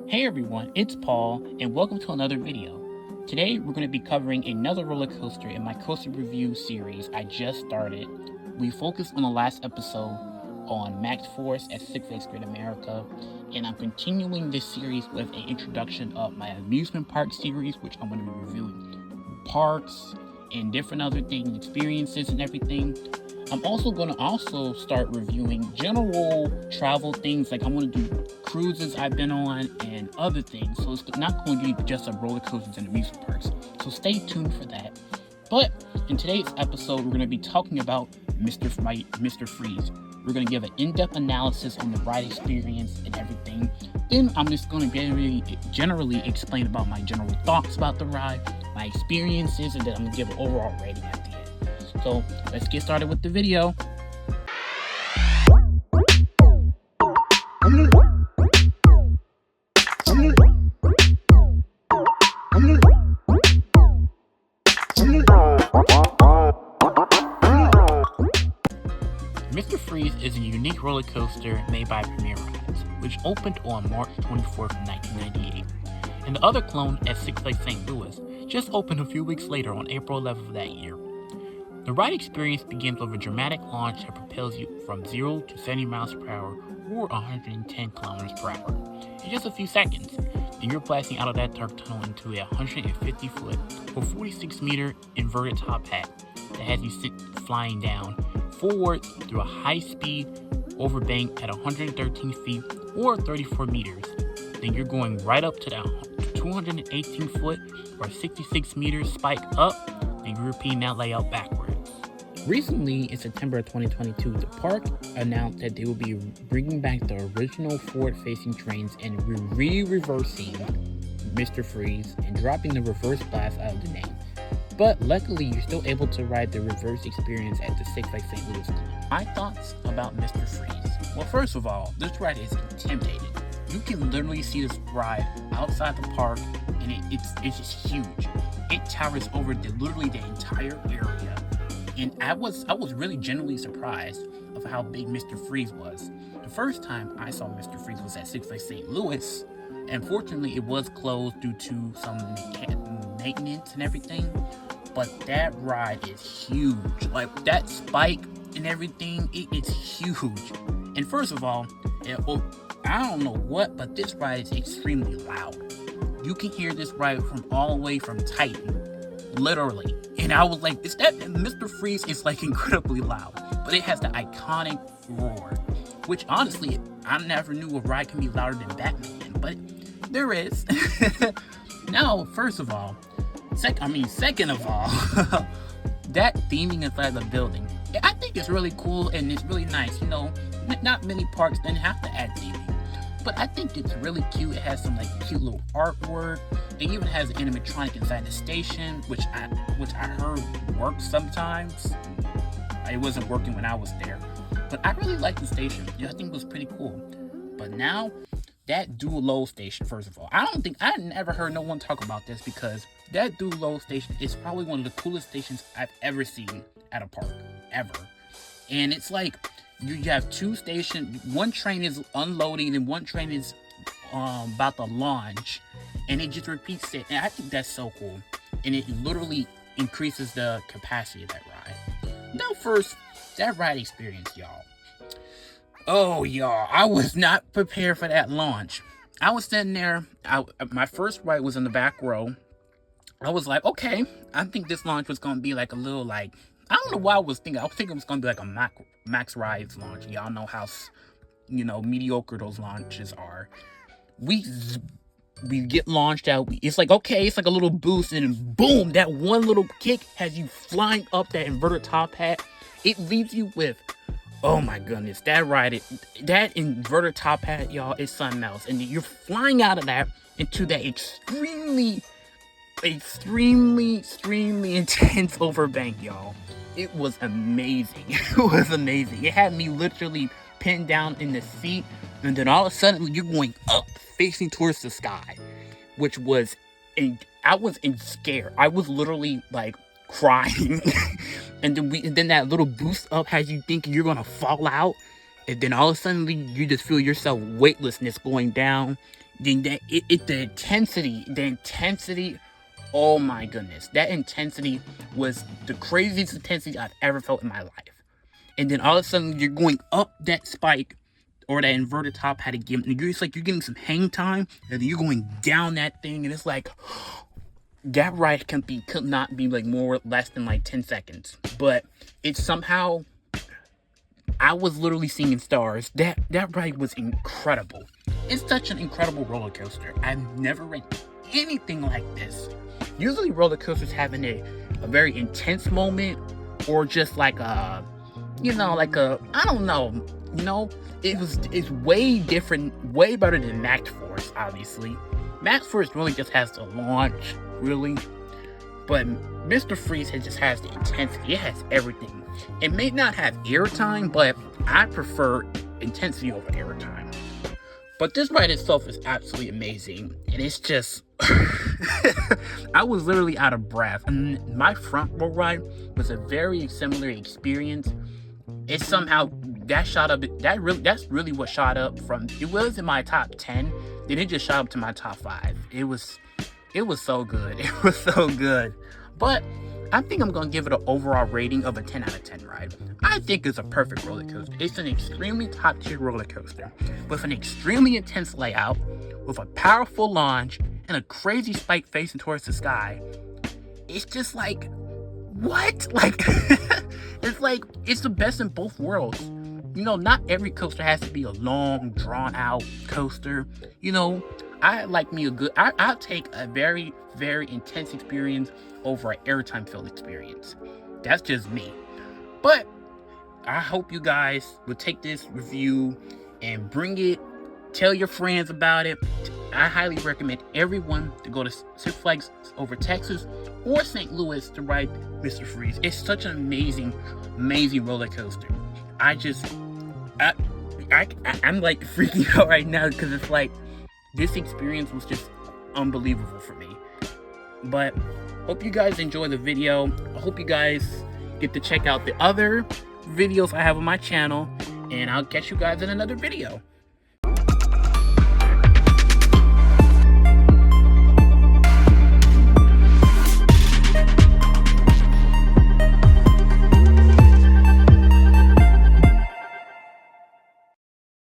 Hey everyone, it's Paul, and welcome to another video. Today we're going to be covering another roller coaster in my coaster review series I just started. We focused on the last episode on Max Force at Six Flags Great America, and I'm continuing this series with an introduction of my amusement park series, which I'm going to be reviewing parks and different other things, experiences and everything. I'm also going to start reviewing general travel things, like I'm going to do cruises I've been on and other things. So it's not going to be just a roller coasters and amusement parks. So stay tuned for that. But in today's episode, we're going to be talking about Mr. Freeze. We're going to give an in-depth analysis on the ride experience and everything. Then I'm just going to generally explain about my general thoughts about the ride, my experiences, and then I'm going to give an overall rating at the end. So let's get started with the video. Mr. Freeze is a unique roller coaster made by Premier Rides, which opened on March 24th, 1998. And the other clone at Six Flags St. Louis just opened a few weeks later on April 11th of that year. The ride experience begins with a dramatic launch that propels you from 0 to 70 miles per hour or 110 kilometers per hour in just a few seconds. Then you're blasting out of that dark tunnel into a 150-foot or 46-meter inverted top hat that has you flying down forward through a high-speed overbank at 113 feet or 34 meters. Then you're going right up to that 218-foot or 66 meters spike up, and you're repeating that layout backwards. Recently, in September of 2022, the park announced that they will be bringing back the original forward-facing trains and reversing Mr. Freeze and dropping the reverse blast out of the name. But luckily, you're still able to ride the reverse experience at the Six Flags St. Louis Club. My thoughts about Mr. Freeze. Well, first of all, this ride is intimidating. You can literally see this ride outside the park, and it's just huge. It towers over literally the entire area. And I was really genuinely surprised of how big Mr. Freeze was. The first time I saw Mr. Freeze was at Six Flags St. Louis, and fortunately it was closed due to some maintenance and everything. But that ride is huge. Like, that spike and everything, it's huge. And first of all, I don't know what, but this ride is extremely loud. You can hear this ride from all the way from Titan, literally. And I was like, Mr. Freeze is like incredibly loud, but it has the iconic roar, which honestly, I never knew a ride can be louder than Batman, but there is. Now, second of all, that theming inside the building, I think it's really cool and it's really nice. You know, not many parks then have to add theming. But I think it's really cute. It has some like cute little artwork. It even has an animatronic inside the station, which I heard works sometimes. It wasn't working when I was there, but I really like the station. Yeah, I think it was pretty cool. But now that dual load station, first of all, I never heard no one talk about this, because that dual load station is probably one of the coolest stations I've ever seen at a park, ever. And it's like, you have two stations. One train is unloading and one train is about to launch, and it just repeats it. And I think that's so cool. And it literally increases the capacity of that ride. Now, first, that ride experience, y'all. Oh, y'all, I was not prepared for that launch. I was sitting there. My first ride was in the back row. I was like, okay, I think this launch was gonna be like a little like, I don't know what I was thinking. I was thinking it was going to be like a Max Rides launch. Y'all know how, mediocre those launches are. We get launched out. It's like, okay, it's like a little boost, and boom, that one little kick has you flying up that inverted top hat. It leaves you with, oh my goodness, that inverted top hat, y'all, is something else. And you're flying out of that into that extremely intense overbank, y'all. It was amazing. It had me literally pinned down in the seat, and then all of a sudden you're going up, facing towards the sky, which was, I was scared. I was literally like crying, and then that little boost up has you thinking you're gonna fall out, and then all of a sudden you just feel yourself weightlessness going down. then the intensity, oh my goodness, that intensity was the craziest intensity I've ever felt in my life. And then all of a sudden you're going up that spike, or that inverted top had to give, it's like you're getting some hang time, and then you're going down that thing, and it's like, that ride could not be like more or less than like 10 seconds. But it's somehow, I was literally seeing stars. That ride was incredible. It's such an incredible roller coaster. I've never read anything like this. Usually roller coasters having a very intense moment, or just like I don't know, it's way different, way better than Max Force, obviously. Max Force really just has the launch, really. But Mr. Freeze just has the intensity. It has everything. It may not have airtime, but I prefer intensity over airtime. But this ride itself is absolutely amazing. And it's just, I was literally out of breath. And my front row ride was a very similar experience. It somehow, that's really what shot up from, it was in my top 10, then it just shot up to my top 5. It was so good. It was so good. But I think I'm going to give it an overall rating of a 10 out of 10 ride. I think it's a perfect roller coaster. It's an extremely top tier roller coaster with an extremely intense layout, with a powerful launch, and a crazy spike facing towards the sky. It's just like, what? Like, it's the best in both worlds. Not every coaster has to be a long, drawn-out coaster. I'll take a very, very intense experience over an airtime-filled experience. That's just me. But I hope you guys will take this review and bring it, tell your friends about it. I highly recommend everyone to go to Six Flags over Texas or St. Louis to ride Mr. Freeze. It's such an amazing, amazing roller coaster. I'm like freaking out right now, because it's like, this experience was just unbelievable for me. But hope you guys enjoy the video. I hope you guys get to check out the other videos I have on my channel, and I'll catch you guys in another video.